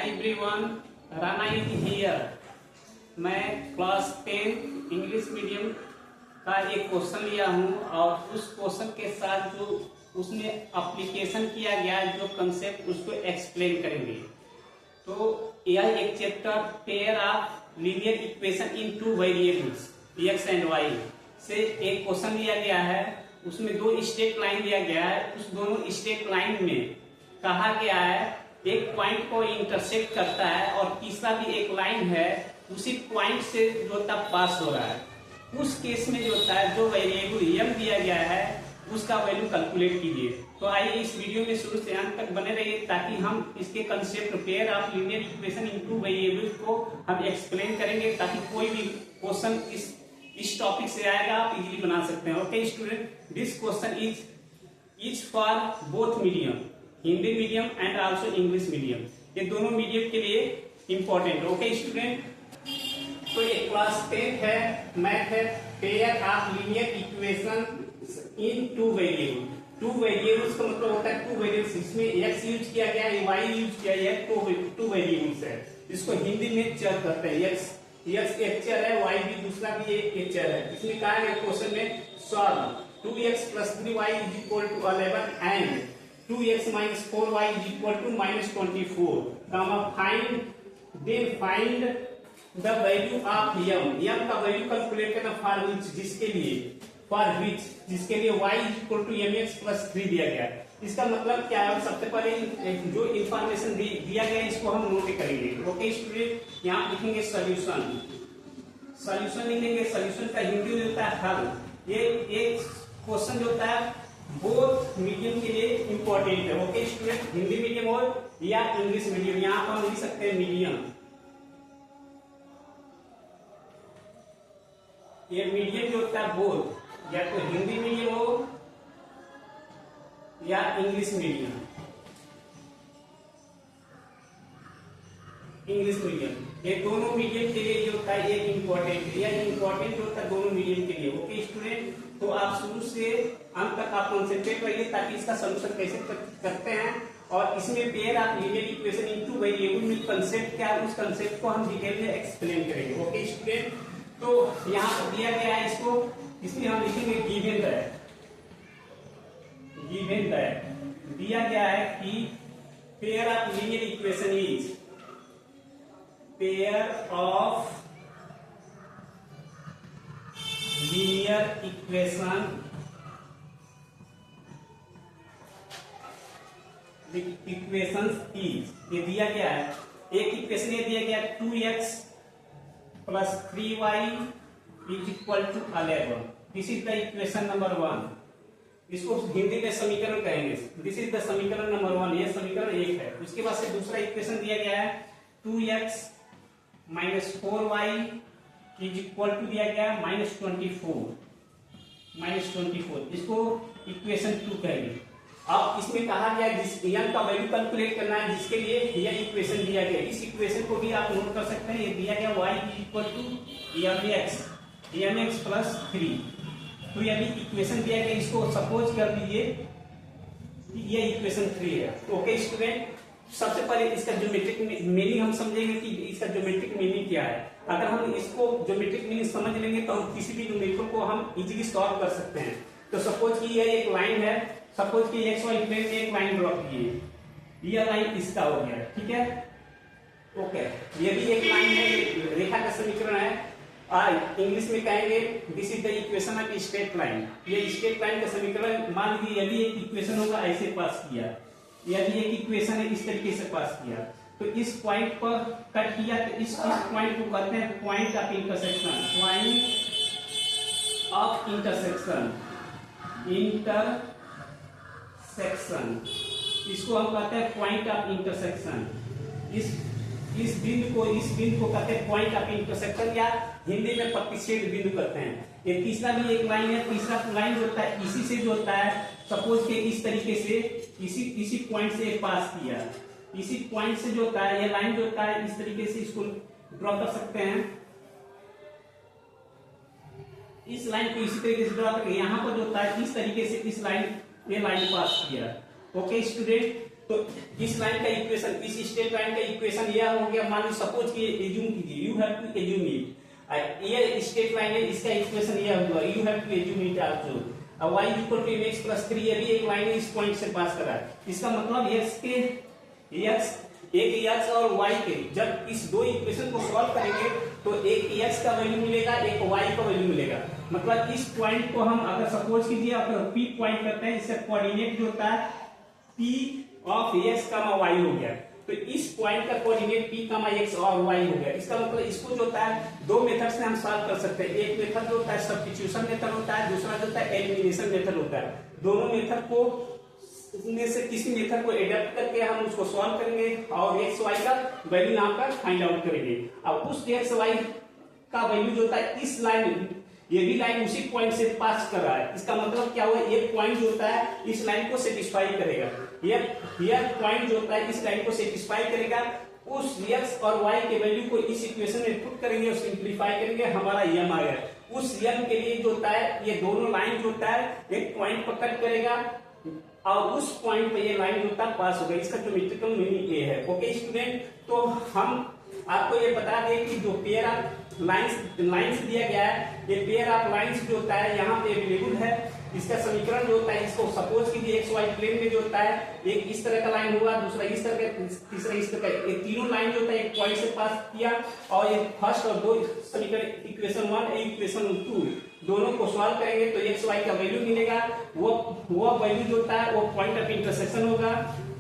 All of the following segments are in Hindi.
Hi everyone, Rana is here. मैं क्लास 10 इंग्लिश मीडियम का एक क्वेश्चन लिया हूं और उस क्वेश्चन के साथ जो उसमें एप्लीकेशन किया गया है, जो कंसेप्ट, उसको एक्सप्लेन करेंगे। तो यह एक chapter pair of linear equation in two variables x and y से एक क्वेश्चन लिया गया है। उसमें दो स्ट्रेट लाइन दिया गया है। उस दोनों स्ट्रेट लाइन में कहा गया है एक पॉइंट को इंटरसेक्ट करता है और तीसरा भी एक लाइन है, उसी पॉइंट से जो तब पास हो रहा है। उस केस में जो होता है, जो वेरिएबल m दिया गया है उसका वैल्यू कैलकुलेट कीजिए। तो आइए इस वीडियो में शुरू से अंत तक बने रहिए ताकि हम इसके concept pair of linear equation in two variables को हम एक्सप्लेन करेंगे, ताकि कोई भी क्वेश्चन इस टॉपिक से आएगा आप इजीली बना सकते हैं। Okay student, this question is for both medium, Hindi medium and also English medium. ये दोनों मीडियम के लिए इंपॉर्टेंट। ओके स्टूडेंट, तो ये क्लास 10 है, मैथ है, pair of linear equation in two variable. Two variables का मतलब होता है टू वेरिएबल्स, इसमें x यूज किया गया है, y यूज किया गया है, टू वेरिएबल्स है। इसको हिंदी में चर कहते हैं। x एक चर है, y भी दूसरा भी एक चर है। इसमें कहा है क्वेश्चन में solve 2x + 3y = 11 and 2x - 4y = -24, find the value of m का वैल्यू कैलकुलेट करना फॉर विच, जिसके लिए y = mx + 3 दिया गया है। इसका मतलब क्या है? सबसे पहले जो इंफॉर्मेशन दिया गया है इसको हम नोट करेंगे। ओके स्टूडेंट, यहाँ लिखेंगे सॉल्यूशन लिखेंगे। सॉल्यूशन का हिंदी में होता है हल। ये एक क्वेश्चन जो होता है बोथ मीडियम के लिए इंपॉर्टेंट है। ओके स्टूडेंट, हिंदी मीडियम हो या इंग्लिश मीडियम, यहाँ पर हम लिख सकते हैं मीडियम। ये मीडियम जो होता है बोथ, या तो हिंदी मीडियम हो या इंग्लिश मीडियम। ये दोनों मीडियम के लिए जो होता है ये इंपॉर्टेंट है, यह इंपॉर्टेंट होता है दोनों मीडियम के लिए। ओके स्टूडेंट, तो आप शुरू से अंत तक आप कॉन्सेंट्रेट रहिए ताकि इसका सॉल्यूशन कैसे करते हैं। और इसमें pair of linear equation into variable में कंसेप्ट क्या है, उस कंसेप्ट को हम डिटेल में एक्सप्लेन करेंगे। ओके स्टूडेंट, तो यहाँ पर दिया गया है इसको, इसमें हम लिखेंगे गिवन दैट दिया गया है कि pair of linear equation is pair of linear equation is, ये दिया गया है। एक इक्वेशन ये दिया गया 2x + 3y = 11। This is the equation number 1। इसको हिंदी में समीकरण कहेंगे। दिस इज द समीकरण नंबर 1, ये समीकरण 1 है। उसके बाद से दूसरा इक्वेशन दिया गया है 2x - 4y = दिया गया है -24। इसको इक्वेशन 2 कहेंगे। अब इसमें कहा गया जिस m का वैल्यू कैलकुलेट करना है, जिसके लिए यह इक्वेशन दिया गया। इस इक्वेशन को भी आप नोट कर सकते हैं। ये दिया गया y = mx + 3। तो यदि इक्वेशन दिया गया, इसको सपोज कर लीजिए कि ये इक्वेशन 3 है। ओके स्टूडेंट, सबसे पहले इसका ज्योमेट्रिक मीनिंग हम समझेंगे कि इसका ज्योमेट्रिक मीनिंग क्या है। अगर हम इसको ज्योमेट्रिक मीनिंग समझ लेंगे तो हम किसी भी न्यूमेरिकल को हम इजीली सॉल्व कर सकते हैं। तो सपोज कि यह एक लाइन है, सपोज कि XY प्लेन में एक लाइन ड्रॉ कीजिए, यह लाइन इसका हो गया, ठीक है। ओके, ये भी एक लाइन है, रेखा का समीकरण है। इंग्लिश में कहेंगे this is the equation of straight line. ये स्ट्रेट लाइन का समीकरण, मान लीजिए यदि एक इक्वेशन होगा ऐसे पास किया, यदि एक इक्वेशन है इस तरीके से पास किया, तो इस पॉइंट पर कट किया, तो इस पॉइंट को कहते हैं पॉइंट ऑफ इंटरसेक्शन। इसको हम कहते हैं पॉइंट ऑफ इंटरसेक्शन। इस बिंदु को कहते हैं पॉइंट ऑफ इंटरसेक्शन, या हिंदी में प्रतिच्छेद बिंदु कहते हैं। ये तीसरा भी एक लाइन है। तीसरा लाइन जो होता है इसी से जो होता है, सपोज के इस तरीके से इसी पॉइंट से पास किया, इसी पॉइंट से जो होता है ये लाइन जो होता है इस तरीके से इसको ड्रॉ कर सकते हैं। इस लाइन को इसी तरीके से ड्रॉ करके यहाँ पर जो होता है इस तरीके से ये लाइन पास किया। ओके स्टूडेंट, तो इस लाइन का इक्वेशन, इस स्ट्रेट लाइन का इक्वेशन यह हो गया। मान लो सपोज कि एज्यूम कीजिए, you have to assume it, ये स्ट्रेट लाइन है, इसका इक्वेशन यह हुआ, you have to assume it also. अब y equal to mx plus 3, ये भी एक लाइन है, इस पॉइंट से पास कर रहा है। इसका मतलब एक x और y के जब इस दो इक्वेशन को सॉल्व करेंगे तो एक x का वैल्यू मिलेगा, एक y का वैल्यू मिलेगा। मतलब इस पॉइंट को हम अगर सपोज कीजिए अगर p पॉइंट करते हैं, इससे कोऑर्डिनेट जो होता है p of x comma y हो गया। तो इस पॉइंट का कोऑर्डिनेट p कामा x और y हो गया। इसका मतलब इसको जो होता है दो मेथड से हम सॉल्व कर सकते हैं। एक मेथड जो होता है सब्स्टिट्यूशन मेथड होता है, दूसरा जो होता है एलिमिनेशन मेथड होता है। दोनों मेथड को में से किसी मेथड को एडप्ट करके हम उसको सॉल्व करेंगे और एक्स वाई का वैल्यू यहाँ पर फाइंड आउट करेंगे। अब उस एक्स वाई का वैल्यू जो होता है इस लाइन, ये भी लाइन उसी पॉइंट से पास कर रहा है। इसका मतलब क्या हुआ, एक पॉइंट जो होता है इस लाइन को सेटिस्फाई करेगा, यह पॉइंट जो होता है इस लाइन को सेटिस्फाई करेगा। उस x और y के वैल्यू को इस इक्वेशन में पुट करेंगे और सिंप्लीफाई करेंगे, हमारा m आ गया। उस m के लिए जो होता है ये दोनों लाइन जो होता है एक पॉइंट पर कट करेगा और उस पॉइंट पे ये लाइन होता है पास होगा। इसका ज्योमेट्रिकल मीनिंग ये है। ओके स्टूडेंट, तो हम आपको ये बता दें कि जो पेयर ऑफ लाइंस दिया गया है, ये पेयर ऑफ लाइंस जो होता है यहाँ पे अवेलेबल है। इसका समीकरण जो होता है, इसको सपोज कीजिए एक्स वाई प्लेन में जो होता है एक इस तरह का लाइन हुआ, दूसरा इस तरह का, तीसरा इस तरह का, ये तीनों लाइन जो होता है एक पॉइंट से पास किया और ये फर्स्ट और दो समीकरण इक्वेशन 1 और इक्वेशन 2 दोनों को सॉल्व करेंगे तो एक्स वाई का वैल्यू मिलेगा। वो वैल्यू जो होता है वो पॉइंट ऑफ इंटरसेक्शन होगा।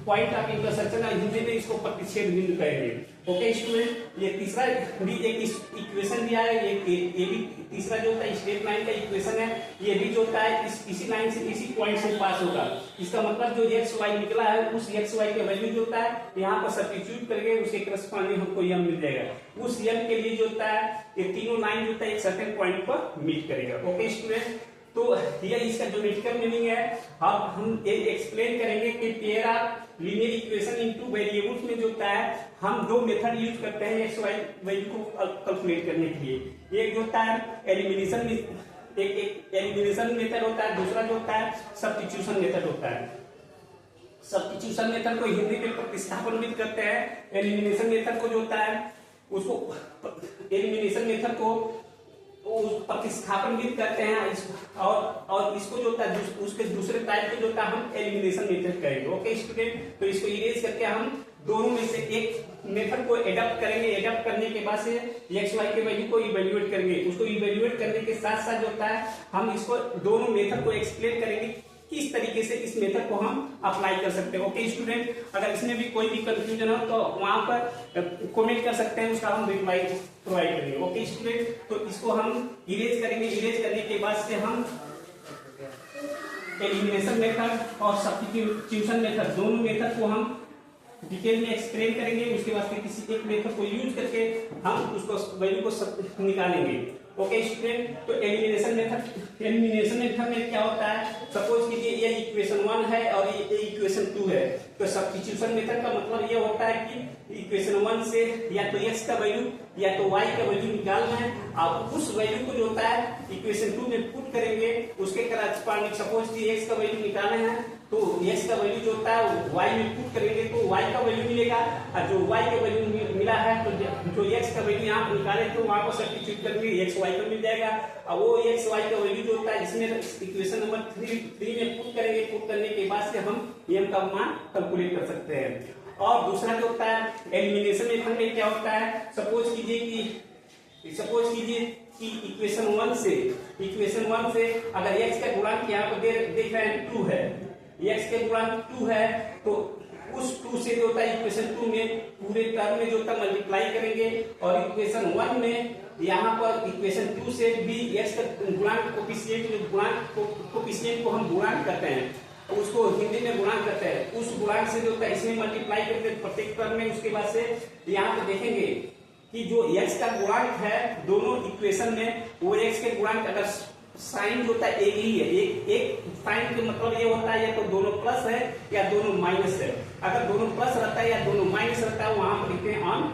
पॉइंट ऑफ इंटरसेक्शन हिंदी में इसको प्रतिच्छेद बिंदु कहेंगे। ओके स्टूडेंट, ये तीसरा भी एक इक्वेशन दिया है, ये भी तीसरा जो होता है स्ट्रेट लाइन का इक्वेशन है, ये भी जो होता है इसी लाइन से इसी पॉइंट से पास होगा। इसका मतलब जो एक्स वाई निकला है उस एक्स वाई का वैल्यू जो होता है यहाँ पर सब्स्टिट्यूट करेंगे, उसके करस्पॉन्डिंग हमको यम मिल जाएगा। उस यम के लिए जो होता है ये तीनों लाइन जो होता है एक सर्टेन पॉइंट पर मीट करेगा। ओके स्टूडेंट, तो ये इसका ज्योमेट्रिकल मीनिंग है। अब हम ये एक्सप्लेन करेंगे कि pair of linear equation into variables में जो होता है हम दो मेथड यूज करते हैं एक्स वाई वैल्यू को कैलकुलेट करने के लिए। एक जो होता है एलिमिनेशन, एक एलिमिनेशन मेथड होता है, दूसरा जो होता है सब्स्टिट्यूशन मेथड होता है। सब्स्टिट्यूशन मेथड को हिंदी में प्रतिस्थापन भी करते हैं। एलिमिनेशन मेथड को जो होता है उसको एलिमिनेशन मेथड को प्रतिस्थापन भी करते हैं और इसको जो होता है उसके दूसरे टाइप को जो होता है हम एलिमिनेशन मेथड करेंगे। ओके स्टूडेंट, तो इसको इरेज करके हम दोनों में से एक मेथड को एडप्ट करेंगे। एडप्ट करने के बाद से एक्स वाई के वैल्यू को इवेल्युएट करेंगे। उसको इवेल्युएट करने के साथ साथ जो होता है हम इसको दोनों मेथड को एक्सप्लेन करेंगे किस तरीके से इस मेथड को हम अप्लाई कर सकते हैं। ओके स्टूडेंट, अगर इसमें भी कोई भी कंफ्यूजन हो तो वहां पर कमेंट कर सकते हैं, उसका हम रिप्लाई प्रोवाइड करेंगे। ओके स्टूडेंट, तो इसको हम इरेज करेंगे। इरेज करने के बाद से हम एलिमिनेशन मेथड और सब्स्टिट्यूशन मेथड दोनों मेथड को हम डिटेल में एक्सप्लेन करेंगे। उसके बाद किसी एक मेथड को यूज करके हम उसको वैल्यू को निकालेंगे। ओके स्टूडेंट, तो एलिमिनेशन मेथड में क्या होता है, सपोज कीजिए ये इक्वेशन 1 है और ये इक्वेशन 2 है, तो सब्स्टिट्यूशन मेथड का मतलब ये होता है कि इक्वेशन 1 से या तो x का वैल्यू या तो y का वैल्यू निकालना है और उस वैल्यू को जो होता है इक्वेशन 2 में पुट करेंगे। उसके करस्पॉन्डिंग सपोज कि x का वैल्यू निकालना है तो x का वैल्यू जो होता है y में पुट करेंगे तो y का वैल्यू मिलेगा और जो y का वैल्यू मिला है तो जो x का वैल्यू यहाँ पर निकाले तो वहां पर सब्स्टिट्यूट करके x y का मिल जाएगा और वो x y का वैल्यू जो होता है इसमें इक्वेशन नंबर 3 में पुट करेंगे। पुट करने के बाद से हम m का मान कैलकुलेट कर सकते हैं। और दूसरा जो होता है एलिमिनेशन मेथड में क्या होता है, सपोज कीजिए कि इक्वेशन 1 से अगर x का गुणांक यहाँ पर देख रहे हैं 2 है, x के गुणांक 2 है तो उस 2 से जो होता है इक्वेशन 2 में पूरे टर्म में जो होता है मल्टीप्लाई करेंगे और इक्वेशन 1 में यहाँ पर इक्वेशन 2 से भी x का गुणांक कोफिशिएंट को हम गुणांक करते हैं, उसको हिंदी में गुणांक करते हैं। उस गुणांक से जो होता है इसमें मल्टीप्लाई करते हैं प्रत्येक टर्म में। उसके बाद से यहाँ पे देखेंगे कि जो x का गुणांक है दोनों इक्वेशन में वो x के गुणांक अगर साइन जो होता है एक ही है, एक साइन का मतलब ये होता है या तो दोनों प्लस है या दोनों माइनस है। अगर दोनों प्लस रहता है या दोनों माइनस रहता है वहां पर लिखते हैं ऑन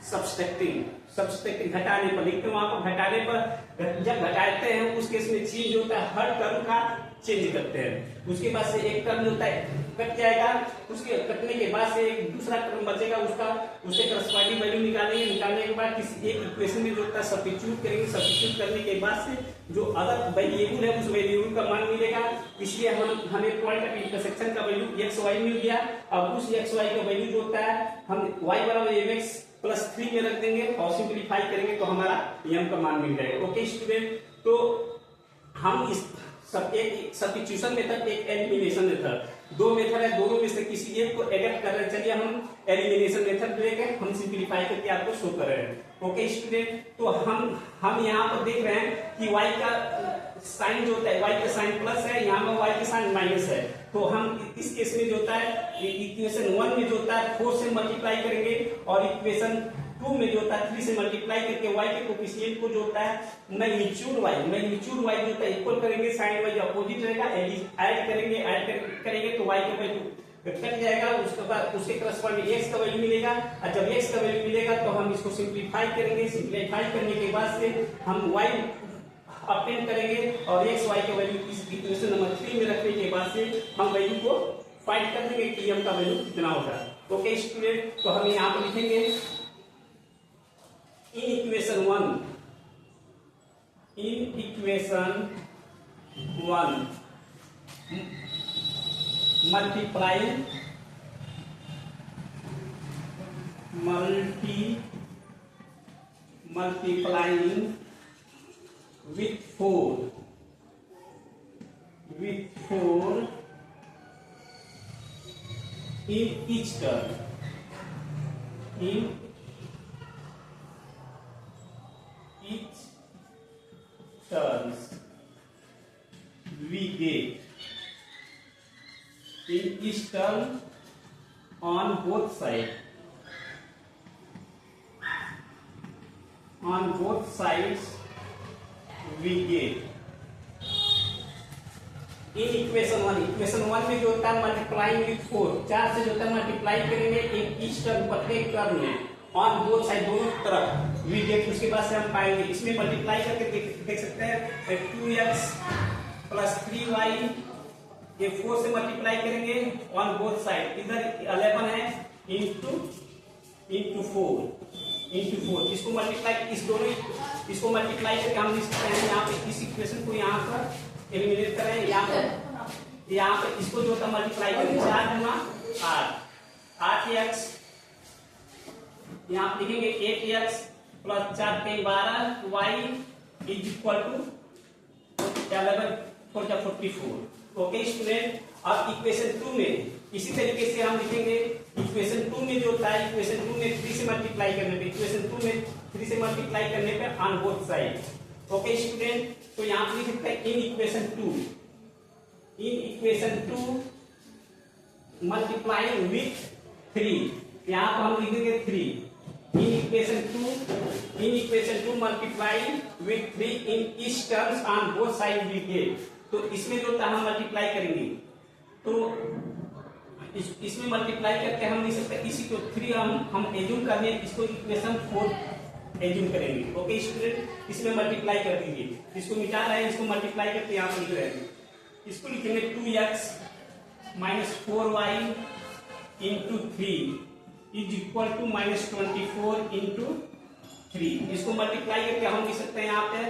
सब्सट्रैक्टिंग घटाने पर लिखते हैं। वहां पर घटाने पर जब घटाते हैं उस केस में चेंज होता है, हर टर्म का चेंज करते हैं। उसके बाद से एक टर्म होता है कट जाएगा, उसके कटने के बाद से एक दूसरा टर्म बचेगा, उसके करस्पॉन्डिंग वैल्यू निकालेंगे। निकालने के बाद किसी एक इक्वेशन में जो होता है सब्स्टिट्यूट करेंगे। सब्स्टिट्यूट करने के बाद से जो अदर वेरिएबल है उस वेरिएबल का मान मिलेगा। इसलिए हमें पॉइंट ऑफ इंटरसेक्शन का वैल्यू एक्स वाई मिल गया। अब उस एक्स वाई का वैल्यू जो होता है हम y बराबर mx प्लस 3 में रख देंगे और सिंप्लीफाई करेंगे तो हमारा m का मान मिल जाएगा। ओके स्टूडेंट, तो हम इस सब एक सब्स्टिट्यूशन मेथड, एक एलिमिनेशन मेथड, दो मेथड है, दोनों में से किसी एक को एडेप्ट कर रहे हैं। चलिए हम एलिमिनेशन मेथड लेके हम सिंप्लीफाई करके आपको शो कर रहे हैं। ओके स्टूडेंट, तो हम यहाँ पर देख रहे हैं कि y का साइन जो होता है, y का साइन प्लस है, यहाँ पर y का साइन माइनस है। तो हम इस केस में जो होता है इक्वेशन 1 में जो होता है 4 से मल्टीप्लाई करेंगे और इक्वेशन 2 में जो होता है 3 से मल्टीप्लाई करके y के कोफिशिएंट को जो होता है मैग्नीट्यूड y जो होता है इक्वल करेंगे, साइन y अपोजिट रहेगा, ऐड करेंगे तो y का वैल्यू कट जाएगा। उसके बाद उसके करस्पॉन्डिंग x का वैल्यू मिलेगा और जब x का वैल्यू मिलेगा तो हम इसको सिंप्लीफाई करेंगे। सिंप्लीफाई करने के बाद से हम y ऑब्टेन करेंगे और x y का वैल्यू इस इक्वेशन नंबर 3 में रखने के बाद से हम वैल्यू को फाइंड कर देंगे कि m का वैल्यू कितना होगा। ओके स्टूडेंट, तो हम यहाँ पर लिखेंगे in equation 1 multiplying with 4 in each term, we get in each term on both sides we get in equation 1 में जो होता है मल्टीप्लाइंग विथ 4, 4 से जो होता है मल्टीप्लाई करेंगे इन ईच टर्म, प्रत्येक टर्म में ऑन बोथ साइड, दोनों तरफ वी गेट। उसके बाद से हम पाएंगे इसमें मल्टीप्लाई करके देख सकते हैं 2x प्लस 3y, ये 4 से मल्टीप्लाई करेंगे ऑन बोथ साइड, इधर 11 है इंटू 4 इसको मल्टीप्लाई, इसको मल्टीप्लाई करके हम लिख सकते हैं यहाँ पे इस इक्वेशन को यहाँ पर एलिमिनेट करें। यहाँ पे इसको जो होता है मल्टीप्लाई करें 4 गुना 8x, यहाँ पे लिखेंगे 8x प्लस 4 के 12 y इज इक्वल टू 11 4 जा 44। ओके स्टूडेंट, अब इक्वेशन 2 में इसी तरीके से हम लिखेंगे इक्वेशन 2 में जो होता है इक्वेशन 2 में 3 से मल्टीप्लाई करने पे, इक्वेशन 2 में 3 से मल्टीप्लाई करने पे on both side. Okay student, तो यहाँ पे लिख सकते हैं इन इक्वेशन 2 मल्टीप्लाइंग विथ 3, यहाँ पर हम लिखेंगे 3 in equation 2 multiplying with 3 in each terms on both side we get. तो इसमें जो होता है हम मल्टीप्लाई करेंगे, तो इसमें मल्टीप्लाई करके हम लिख सकते हैं इसी को 3 हम एज्यूम कर लें, इसको इक्वेशन 4 एज्यूम करेंगे। ओके स्टूडेंट, इसमें मल्टीप्लाई कर दीजिए, इसको मिटा रहे हैं, इसको मल्टीप्लाई करके यहाँ पर लिख रहे हैं, इसको लिखेंगे 2x minus 4y into 3 is equal to minus 24 into 3। इसको मल्टीप्लाई करके हम लिख सकते हैं यहाँ पे,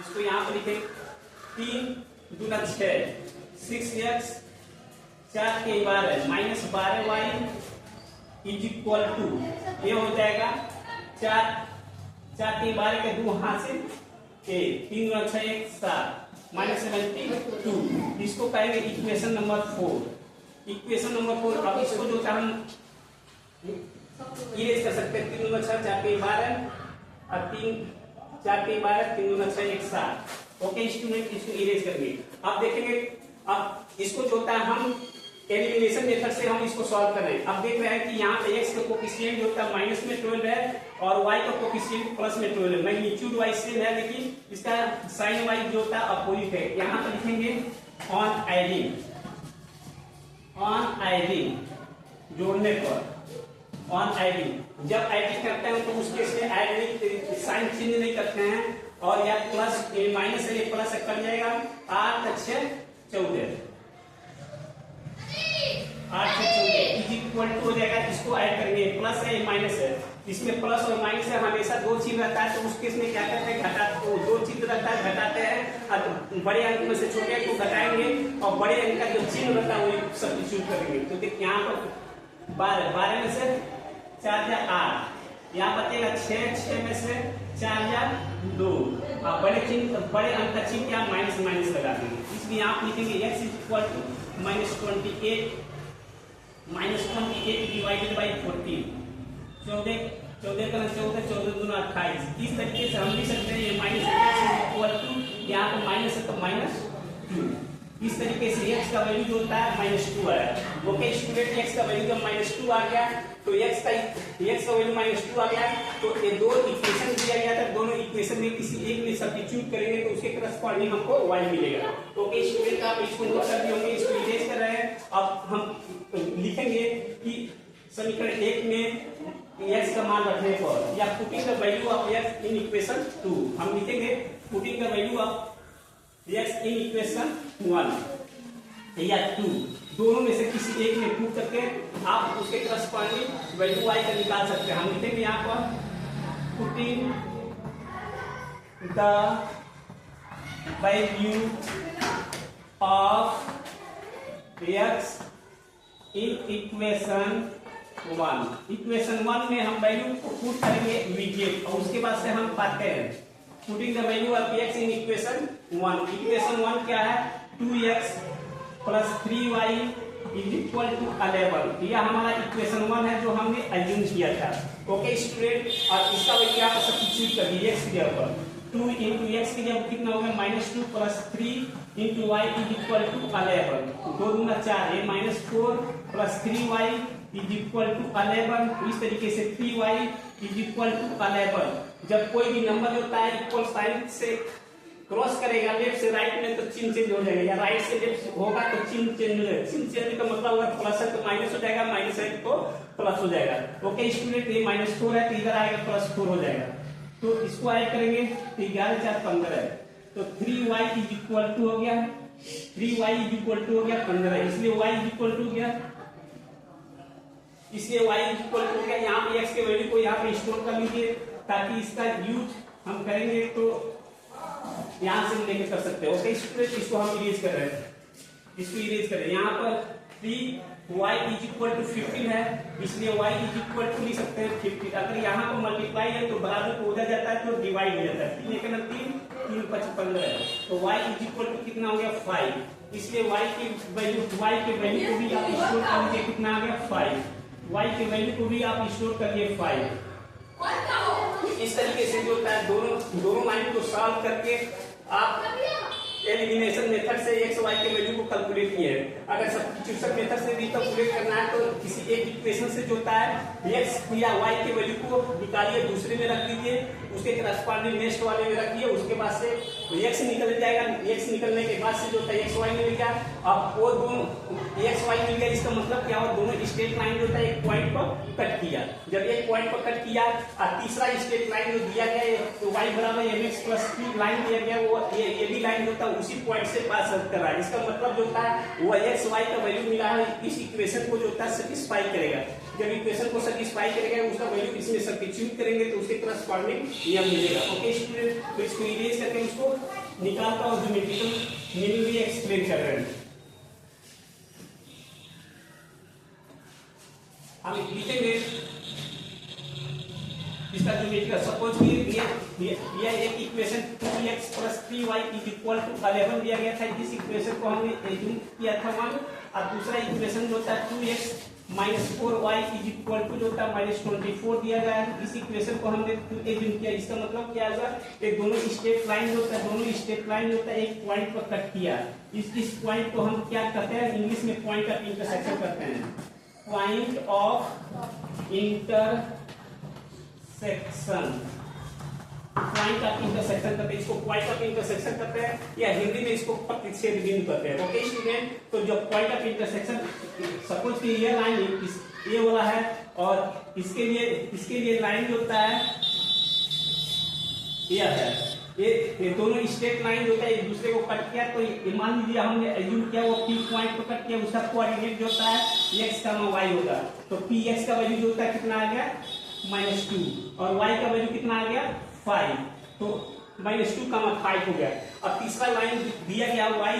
इसको यहाँ पर लिखें 3 दूना 6 6x 4 के 12 minus 12y is equal to, ये हो जाएगा 4 के 12 के 2 हाथ से 1 3 गुना 6 1 7 माइनस 72। इसको कहेंगे इक्वेशन नंबर 4। इक्वेशन नंबर 4, अब इसको जो हम इरेज कर सकते हैं 3 गुना 6 4 के 12 और 4 के 12 3 गुना 6 1 7। ओके स्टूडेंट, इसको इरेज करेंगे। अब देखेंगे, अब इसको जो होता है हम एलिमिनेशन मेथड से हम इसको सॉल्व कर रहे हैं। अब देख रहे हैं कि यहाँ पे x का कोफिशिएंट जो होता है माइनस में 12 है और y का कोफिशिएंट प्लस में 12 है। मैग्नीट्यूड y सेम है लेकिन इसका साइन y जो होता है अपोजिट है। यहाँ पर लिखेंगे ऑन एडिंग जोड़ने पर ऑन एडिंग। जब एडिंग करते हैं तो उस केस में ऐड नहीं, साइन चेंज नहीं करते हैं, और या प्लस माइनस है, ये प्लस से कट जाएगा। 8 × 6 = 14, 8 से 14 इज इक्वल टू हो जाएगा। इसको ऐड करेंगे, प्लस है माइनस है, इसमें प्लस और माइनस है, हमेशा दो चिन्ह रहता है, तो उस केस में क्या करते हैं, घटा, दो चिन्ह रहता है घटाते हैं, बड़े अंक में से छोटे अंक को घटाएंगे और बड़े अंक का जो चिन्ह रहता है वो सब्स्टिट्यूट करेंगे। तो देख यहाँ पर 12 में से 4 या 8, यहाँ बचेगा 6 में से 4 या 2, और बड़े अंक का चिन्ह क्या, माइनस माइनस लगा देंगे। इसलिए आप लिखेंगे x = -28 डिवाइडेड बाई 14, 14 14 14 28। इस तरीके से हम लिख सकते हैं ये -x यहाँ पर माइनस है तो -2। इस तरीके से x का वैल्यू जो होता है -2 है। ओके स्टूडेंट, x का वैल्यू जब -2 आ गया तो x का वैल्यू -2 आ गया, तो ये दो इक्वेशन दिया गया था, दोनों इक्वेशन में किसी एक में सब्स्टिट्यूट करेंगे तो उसके करस्पॉन्डिंग हमको y मिलेगा। ओके स्टूडेंट, आप इसको नोट कर होंगे, इसको इरेज कर रहे हैं। अब हम लिखेंगे कि समीकरण 1 में x का मान रखने पर, या putting the value of x in equation 2, हम लिखेंगे putting the value of x in equation 1 या 2, दोनों में से किसी एक में पुट करके आप उसके करस्पॉन्डिंग वैल्यू y का निकाल सकते हैं। हम लिखेंगे यहाँ पर putting the value of x in equation 1। Equation 1 में हम वैल्यू को पुट करेंगे इमीडिएट, और उसके बाद से हम पाते हैं putting the value of x in equation 1। Equation 1 क्या है, 2x + 3y = 11। यह हमारा इक्वेशन 1 है जो हमने अज्यूम किया था। ओके स्टूडेंट, और इसका वैल्यू आप सब्स्टिट्यूट कर दीजिए x की जगह पर। 2 × x की जगह कितना होगा, -2 + 3 × y = 11, 2 दूना 4, ये -4 + 3y = 11। इस तरीके से 3y = 11। जब कोई भी नंबर होता है इक्वल साइन से क्रॉस करेगा लेफ्ट से राइट में तो चिन्ह चेंज हो जाएगा, या राइट से लेफ्ट होगा तो चिन्ह चेंज हो जाएगा। चिन्ह चेंज का मतलब अगर प्लस है तो माइनस हो जाएगा, माइनस है तो प्लस हो जाएगा। ओके स्टूडेंट, ये -4 है तो इधर आएगा +4 हो जाएगा, तो इसको ऐड करेंगे तो 11 × 4 = 15 है, तो 3y = हो गया, 3y = हो गया 15, इसलिए y = हो गया, इसलिए y = हो गया। यहाँ पे x के वैल्यू को यहाँ पे स्टोर कर लीजिए, ताकि इसका यूज हम करेंगे तो यहाँ से लेके कर सकते हैं। ओके स्टूडेंट, इसको हम इरेज कर रहे हैं, इसको इरेज करें। यहाँ पर 3y = 15 है, इसलिए y = लिख सकते हैं 50। अगर यहाँ पर मल्टीप्लाई है तो बराबर को उधर जाता है तो डिवाइड हो जाता है, 3 × 3 = 15 है, तो y = कितना हो गया 5। इसलिए y की वैल्यू को भी आप स्टोर कर लीजिए, कितना आ गया 5। y के वैल्यू को भी आप स्टोर करिए 5। इस तरीके से जो होता है दोनों लाइन को सॉल्व करके आप एलिमिनेशन मेथड से x y के वैल्यू को कैलकुलेट किए। अगर सब्स्टिट्यूशन मेथड से भी कैलकुलेट करना है तो किसी एक इक्वेशन से जो होता है x या y के वैल्यू को निकालिए, दूसरे में रख दीजिए, उसके करस्पॉन्डिंग नेक्स्ट वाले में रखिए, उसके बाद से x निकल जाएगा, x निकलने के बाद से जो होता है x y मिल गया। अब वो दोनों x y मिल गया, इसका मतलब क्या हुआ, दोनों स्ट्रेट लाइन जो होता है एक पॉइंट पर कट किया। जब एक पॉइंट पर कट किया और तीसरा स्ट्रेट लाइन जो दिया गया तो y = mx + 3 लाइन दिया गया, वो ये भी लाइन होता है उसी पॉइंट से पास कर रहा है। इसका मतलब जो होता है वो x y का वैल्यू मिला है, इस इक्वेशन को जो होता है सेटिस्फाई करेगा। जब इक्वेशन को सेटिस्फाई करेगा उसका वैल्यू इसमें सब्स्टिट्यूट करेंगे तो उसके करस्पॉन्डिंग नियम मिलेगा। ओके स्टूडेंट, तो इसको इरेज करके उसको निकालता हूं, ज्योमेट्रिकल मीनिंग भी एक्सप्लेन कर रहे हैं। हम लिखेंगे इसका ज्योमेट्रिकल, सपोज ये एक इक्वेशन 2x + 3y = 11 दिया गया था। इस इक्वेशन को हमने एज्यूम किया था 1, और दूसरा इक्वेशन जो था 2x - 4y = जो था -24 दिया गया है। इस इक्वेशन को हमने एज्यूम किया। इसका मतलब क्या होगा, कि दोनों स्ट्रेट लाइन जो होता है एक पॉइंट पर कट किया। इस पॉइंट को हम क्या कहते हैं, इंग्लिश में पॉइंट ऑफ इंटरसेक्शन कहते हैं, point of intersection, point of intersection करते हैं, इसको पॉइंट ऑफ इंटरसेक्शन करते हैं, या हिंदी में इसको प्रतिच्छेद बिंदु कहते हैं। ओके स्टूडेंट, तो जब पॉइंट ऑफ इंटरसेक्शन, सपोज कि ये लाइन ये वाला है और इसके लिए लाइन जो होता है यह है, ये दोनों स्ट्रेट लाइन जो होता है एक दूसरे को कट किया, तो मान लीजिए हमने एज्यूम किया वो P पॉइंट को कट किया, उसका कोऑर्डिनेट जो होता है x, y होगा, तो Px का वैल्यू जो होता है कितना आ गया -2 और y का वैल्यू कितना आ गया 5, तो -2, 5 हो गया। अब तीसरा लाइन दिया गया y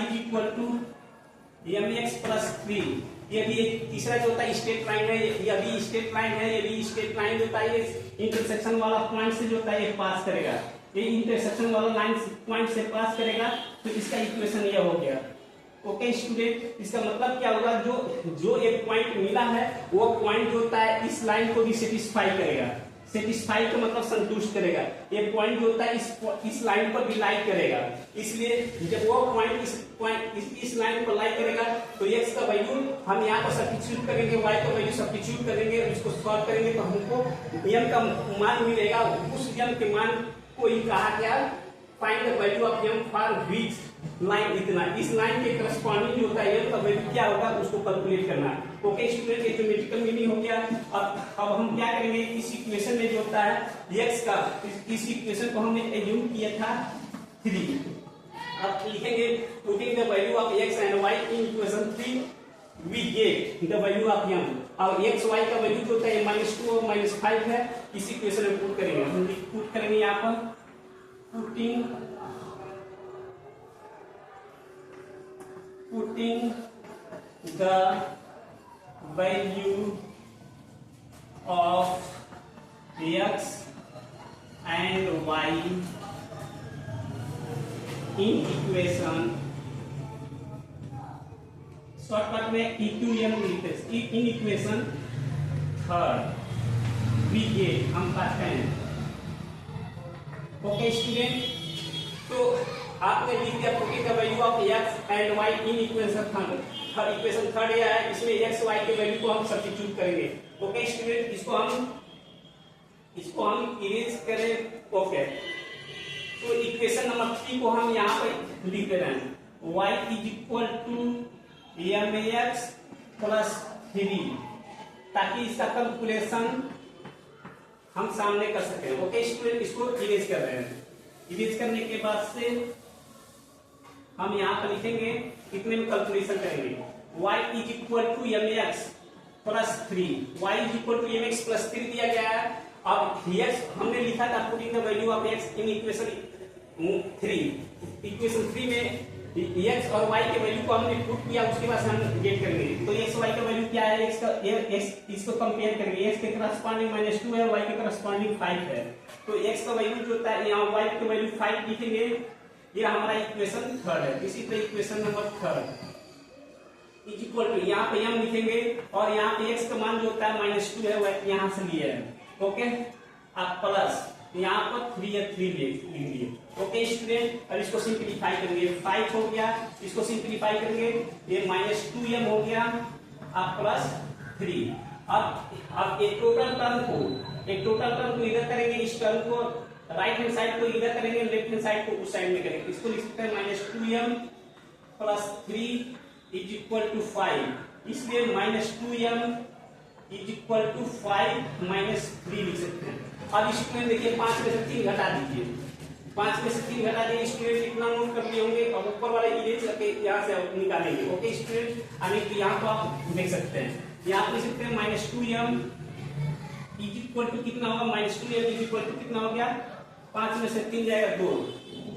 mx + 3, ये भी एक तीसरा जो होता है स्ट्रेट लाइन है, ये भी स्ट्रेट लाइन है, ये भी स्ट्रेट लाइन होता है, ये इंटरसेक्शन वाला पॉइंट से जो होता है ये पास करेगा, ये इंटरसेक्शन वाला लाइन पॉइंट से पास करेगा, तो इसका इक्वेशन ये हो गया। ओके स्टूडेंट, इसका मतलब क्या होगा, जो एक पॉइंट मिला है वो पॉइंट जो होता है इस लाइन को भी सेटिस्फाई करेगा, सेटिस्फाई का मतलब संतुष्ट करेगा, ये पॉइंट जो होता है इस लाइन पर भी लाइक करेगा, इसलिए जब वो पॉइंट इस लाइन पर लाइक करेगा तो x का वैल्यू हम यहाँ पर सब्स्टिट्यूट करेंगे, y का वैल्यू सब्स्टिट्यूट करेंगे और इसको सॉल्व करेंगे तो हमको m का मान मिलेगा, उस m के मान को ही कहा गया find the value of m for which line, इतना इस लाइन के करस्पॉन्डिंग जो होता है m का वैल्यू क्या होगा उसको कैलकुलेट करना। ओके स्टूडेंट, ये ज्योमेट्रिकल मीनिंग हो गया। अब हम क्या करेंगे, इस इक्वेशन में जो होता है x का, इस इक्वेशन को हमने एज्यूम किया था 3, अब लिखेंगे putting the value of x and y in equation 3 we get the value of m। अब x y का वैल्यू जो होता है -2 और -5 है, इस इक्वेशन में पुट करेंगे, हम पुट करेंगे यहाँ पर putting the value of x and y in equation, shortcut में EQM लिखते हैं, इन इक्वेशन 3 वी गेट हम पाते हैं। ओके स्टूडेंट, तो आपने लिख दिया putting the value of x and y in equation 3, equation 3 यह है, इसमें x y के वैल्यू को हम सब्स्टिट्यूट करेंगे। ओके स्टूडेंट, इसको हम इरेज करें। ओके, तो इक्वेशन नंबर 3 को हम यहाँ पर लिख दे रहे हैं, y = mx + 3, ताकि इसका कैलकुलेशन हम सामने कर सकें। ओके स्टूडेंट, इसको इरेज कर रहे हैं, इरेज करने के बाद से हम यहाँ पर लिखेंगे, कितने में कैलकुलेशन करेंगे, y = mx + 3, y = mx + 3 दिया गया है। अब x हमने लिखा था putting the value of x in equation 3, equation 3 में x और y के वैल्यू को हमने पुट किया, उसके बाद हम गेट करेंगे, तो x y का वैल्यू क्या है, इसको कंपेयर करेंगे, x के करस्पॉन्डिंग -2 है, y के करस्पॉन्डिंग 5 है, तो x का वैल्यू जो होता है यहाँ y के वैल्यू 5 लिखेंगे, ये हमारा इक्वेशन 3 है। इसी तरह इक्वेशन नंबर 3 इक्वल टू, यहाँ पे m लिखेंगे और यहाँ पे x का मान जो होता है -2 है, वह यहाँ से लिए है। ओके, आप प्लस यहाँ पर 3 या 3 लिख लिए। ओके स्टूडेंट, अब इसको सिंप्लीफाई करेंगे, 5 हो गया, इसको सिंप्लीफाई करेंगे, ये -2m हो गया, आप +3। अब एक टोटल टर्म को इधर करेंगे, इस टर्म को राइट हैंड साइड को इधर करेंगे, लेफ्ट हैंड साइड को उस साइड में करेंगे, इसको लिख सकते हैं -2m + 3 = 5, इसलिए -2m = 5 - 3 लिख सकते हैं। अब स्टूडेंट देखिए 5 में से 3 घटा दीजिए, 5 में से 3 घटा दिए स्टूडेंट, इतना नोट कर लिए होंगे, और ऊपर वाले इरेज करके यहाँ से निकालेंगे। ओके स्टूडेंट, यानी कि यहाँ को आप देख सकते हैं, यहाँ पे लिख सकते हैं -2m = कितना होगा, -2m = कितना हो गया, 5 में से 3 जाएगा 2,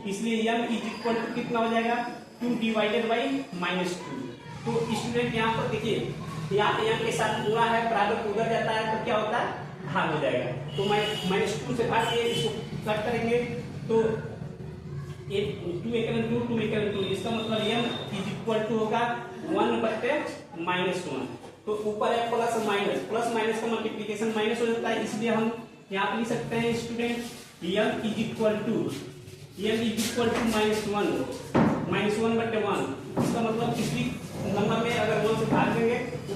इसलिए m = कितना हो जाएगा 2 / -2। तो स्टूडेंट यहाँ पर देखिए, यहाँ पे m के साथ पूरा है, बराबर उधर जाता है तो क्या होता है, भाग हो जाएगा, तो -2 से भाग के इसको कट करेंगे, तो 2 इसका मतलब m = होगा 1/-1, तो ऊपर है प्लस माइनस का मल्टीप्लिकेशन माइनस हो जाता है, इसलिए हम यहाँ पे लिख सकते हैं स्टूडेंट m = -1/1, इसका मतलब किसी नंबर में अगर 1 से भाग देंगे तो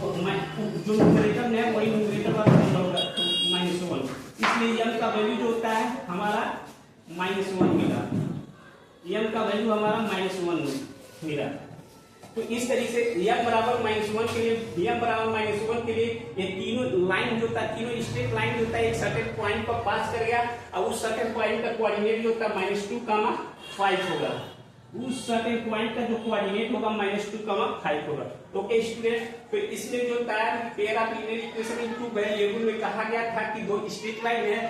जो न्यूमरेटर है वही न्यूमरेटर वाला नंबर होगा, तो -1, इसलिए m का वैल्यू जो होता है हमारा -1 मिला, m का वैल्यू हमारा -1 मिला। तो इस तरीके से m बराबर -1 के लिए, m बराबर -1 के लिए ये तीनों लाइन जो था, तीनों स्ट्रेट लाइन जो था एक सर्टेन पॉइंट पर पास करेगा और उस सर्टेन पॉइंट का कोऑर्डिनेट जो था -2, 5 होगा। उस सर्टेन पॉइंट का जो कोऑर्डिनेट होगा -2, 5 होगा। ओके स्टूडेंट, तो इसमें जो था pair of linear equation in two variable में कहा गया था कि दो स्ट्रेट लाइन है,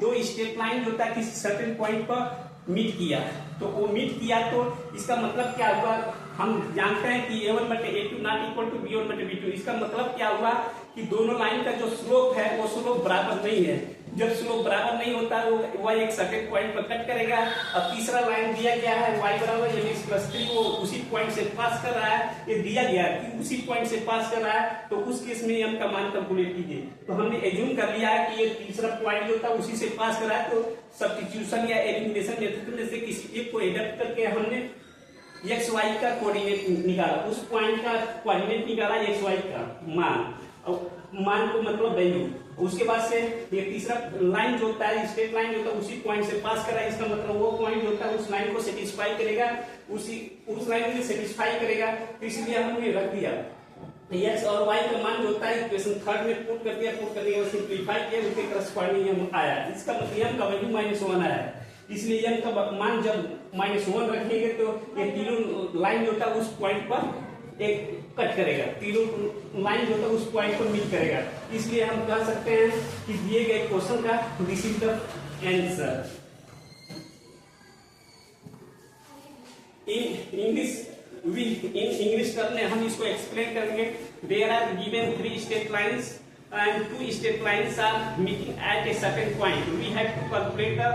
दो स्ट्रेट लाइन जो था किसी सर्टेन पॉइंट पर मीट किया, तो वो मीट किया तो इसका मतलब क्या हुआ, हम जानते हैं कि a1/a2 not equal to b1/b2। इसका मतलब क्या हुआ कि दोनों लाइन का जो स्लोप है वो स्लोप बराबर नहीं है। जब स्लोप बराबर नहीं होता वो वह एक सर्टेन पॉइंट पर कट करेगा। अब तीसरा लाइन दिया गया है y बराबर mx+3, वो उसी पॉइंट से पास कर रहा है, ये दिया गया है कि उसी पॉइंट से पास कर रहा है, तो उस केस में m का मान कैलकुलेट कीजिए। तो हमने एज्यूम कर लिया है कि ये तीसरा पॉइंट जो था उसी से पास कर रहा है, तो सब्स्टिट्यूशन या एलिमिनेशन मेथड में से किसी एक को एडप्ट करके हमने एक्स वाई का कोऑर्डिनेट निकाला, उस पॉइंट का कोऑर्डिनेट निकाला एक्स वाई का मान, और मान को मतलब वैल्यू। उसके बाद से ये तीसरा लाइन जो होता है, स्ट्रेट लाइन जो होता है उसी पॉइंट से पास कर रहा है, इसका मतलब वो पॉइंट जो होता है उस लाइन को सेटिस्फाई करेगा, उस लाइन में सेटिस्फाई करेगा, तो इसलिए हमने रख दिया एक्स और वाई का मान जो होता है इक्वेशन थर्ड में पुट कर दिया, पुट करने के बाद सिंपलीफाई किया, उसके करस्पॉन्डिंग आया, इसका मतलब m का वैल्यू -1 आया। इसलिए m का मान जब -1 रखेंगे तो ये तीनों लाइन जो था उस पॉइंट पर एक कट करेगा, तीनों लाइन जो था उस पॉइंट पर मीट करेगा। इसलिए हम कह सकते हैं कि दिए गए क्वेश्चन का this is the answer. In English term में हम इसको एक्सप्लेन करेंगे। There are given 3 straight lines and 2 straight lines are meeting at a certain point. We have to calculate the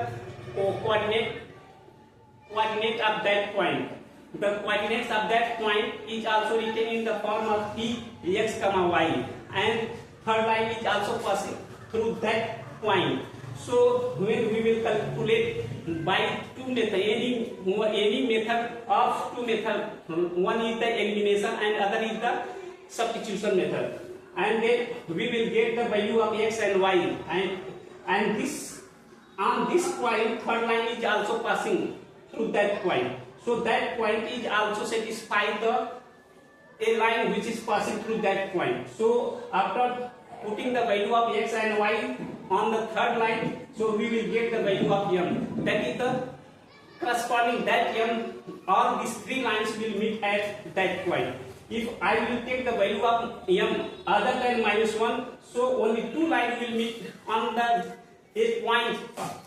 coordinate of that point. The coordinates of that point is also written in the form of p x, y, and third line is also passing through that point. So when we will calculate by two method, any method of two method, one is the elimination and other is the substitution method, and then we will get the value of x and y, and this on this point third line is also passing through that point, so that point is also satisfy the a line which is passing through that point. So after putting the value of x and y on the third line, so we will get the value of m, that is the corresponding that m, all these three lines will meet at that point. If I will take the value of m other than -1, so only two lines will meet on the a point,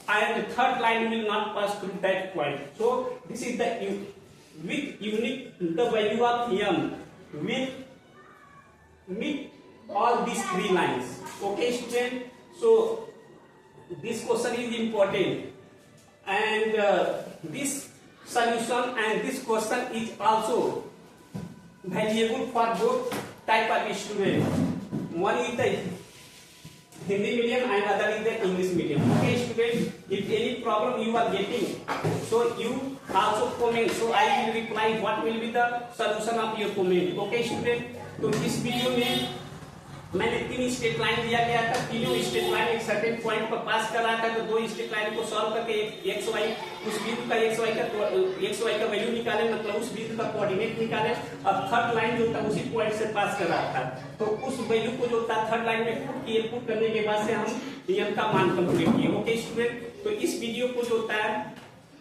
and the third line will not pass through that point. So this is the with unique the value of m will meet all these three lines. Okay student, so this question is important, and this solution and this question is also valuable for both type of student. One is the Hindi medium and other is the English medium. Okay student, if any problem you are getting, so you also comment, so I will reply what will be the solution of your comment. Okay student, तो इस वीडियो में मैंने 3 स्ट्रेट लाइन दिया गया था, तीनों स्ट्रेट लाइन एक सर्टेन पॉइंट पर पास कर रहा था, तो 2 स्ट्रेट लाइन को सॉल्व करके एक्स वाई उस बिंदु का एक्स वाई का वैल्यू निकाले, मतलब उस बिंदु का कोऑर्डिनेट निकाले। अब थर्ड लाइन जो था उसी पॉइंट से पास कर रहा था, तो उस वैल्यू को जो था थर्ड लाइन में पुट किए, पुट करने के बाद से हम m का मान कैलकुलेट किए। ओके स्टूडेंट, तो इस वीडियो को जो था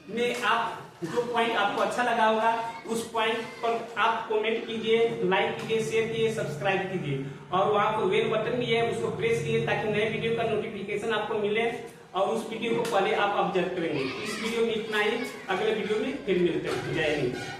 में आप जो पॉइंट आपको अच्छा लगा होगा उस पॉइंट पर आप कमेंट कीजिए, लाइक कीजिए, शेयर कीजिए, सब्सक्राइब कीजिए, और वहाँ पर बेल बटन भी है उसको प्रेस कीजिए ताकि नए वीडियो का नोटिफिकेशन आपको मिले और उस वीडियो को पहले आप ऑब्जर्व करेंगे। इस वीडियो में इतना ही, अगले वीडियो में फिर मिलते हैं। जय हिंद।